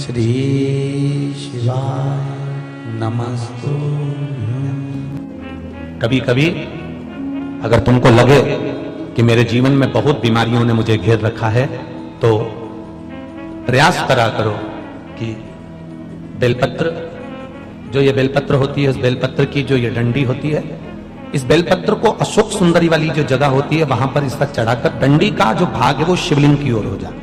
श्री शिवाय नमस्तुभ्यं। कभी कभी अगर तुमको लगे कि मेरे जीवन में बहुत बीमारियों ने मुझे घेर रखा है तो प्रयास करा करो कि बेलपत्र, जो ये बेलपत्र होती है, उस बेलपत्र की जो ये डंडी होती है, इस बेलपत्र को अशोक सुंदरी वाली जो जगह होती है वहां पर इसका चढ़ाकर डंडी का जो भाग है वो शिवलिंग की ओर हो जाए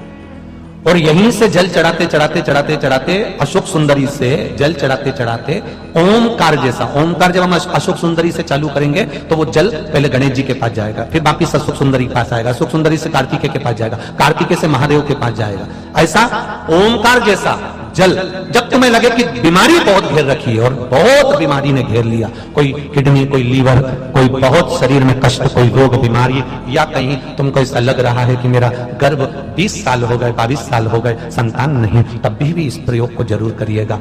और यहीं से जल चढ़ाते चढ़ाते चढ़ाते चढ़ाते अशोक सुंदरी से जल चढ़ाते चढ़ाते ओमकार जैसा, ओमकार जब हम अशोक सुंदरी से चालू करेंगे तो वो जल पहले गणेश जी के पास जाएगा, फिर वापिस अशोक सुंदरी के पास आएगा, अशोक सुंदरी से कार्तिकेय के पास जाएगा, कार्तिकेय से महादेव के पास जाएगा। ऐसा ओमकार जैसा जल, जब तुम्हें लगे कि बीमारी बहुत घेर रखी है और बहुत बीमारी ने घेर लिया, कोई किडनी, कोई लीवर, कोई बहुत शरीर में कष्ट, कोई रोग बीमारी, या कहीं तुमको ऐसा लग रहा है कि मेरा गर्भ 20 साल हो गए, 22 साल हो गए, संतान नहीं, तब भी इस प्रयोग को जरूर करिएगा।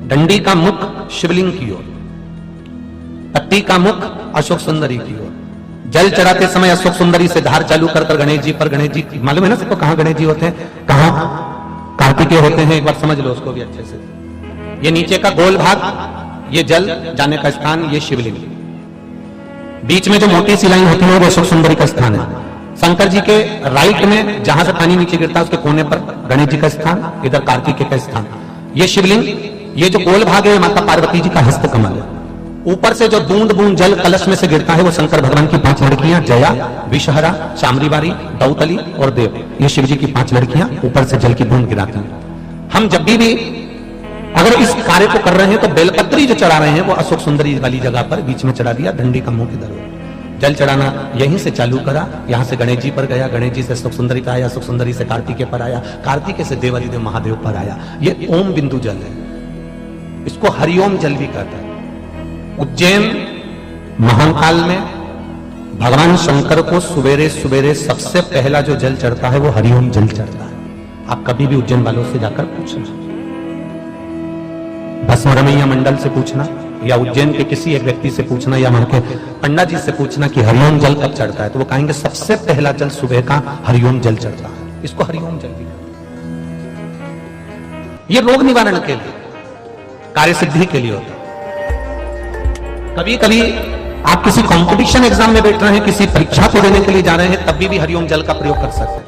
डंडी का मुख शिवलिंग की ओर, पत्ती का मुख अशोक सुंदरी की ओर, जल चढ़ाते समय अशोक सुंदरी से धार चालू कर गणेश जी पर, गणेश जी मालूम है ना सबको कहां गणेश जी होते हैं, कहां कार्तिकेय होते हैं, एक बार समझ लो उसको भी अच्छे से। ये नीचे का गोल भाग, ये जल जाने का स्थान, ये शिवलिंग, बीच में जो मोटी सी लाइन होती है वो अशोक सुंदरी का स्थान है। शंकर जी के राइट में जहां से पानी नीचे गिरता है उसके कोने पर गणेश जी का स्थान, इधर कार्तिकेय का स्थान। ये शिवलिंग, ये जो गोल भाग है माता पार्वती जी का हस्त कमल है। ऊपर से जो बूंद बूंद जल कलश में से गिरता है वो शंकर भगवान की 5 लड़कियां, जया, विषहरा, शामरीवारी, दौतली और देव, ये शिव जी की 5 लड़कियां ऊपर से जल की बूंद गिराती हैं। हम जब भी अगर इस कार्य को कर रहे हैं तो बेलपत्री जो चढ़ा रहे हैं वो अशोक सुंदरी वाली जगह पर बीच में चढ़ा दिया, डंडी का मुंह किधर हो, जल चढ़ाना यहीं से चालू करा, यहां से गणेश जी पर गया, गणेश जी से अशोक सुंदरी पर आया, अशोक सुंदरी से कार्तिकेय पर आया, कार्तिकेय से देवादिदेव महादेव पर आया। ये ओम बिंदु जल है, इसको हरिओम जल भी कहता है। उज्जैन महाकाल में भगवान शंकर को सुबेरे सुबेरे सबसे पहला जो जल चढ़ता है वो हरिओम जल चढ़ता है। आप कभी भी उज्जैन वालों से जाकर पूछना, भस्मरमैया मंडल से पूछना या उज्जैन के किसी एक व्यक्ति से पूछना या वहां के पंडा जी से पूछना कि हरिओम जल कब चढ़ता है, तो वो कहेंगे सबसे पहला जल सुबह का हरिओम जल चढ़ता है। इसको हरिओम जल भी कहते हैं। ये रोग निवारण के लिए, कार्य सिद्धि के लिए होता है। कभी कभी आप किसी कंपटीशन एग्जाम में बैठ रहे हैं, किसी परीक्षा को देने के लिए जा रहे हैं, तब भी हरिओम जल का प्रयोग कर सकते हैं।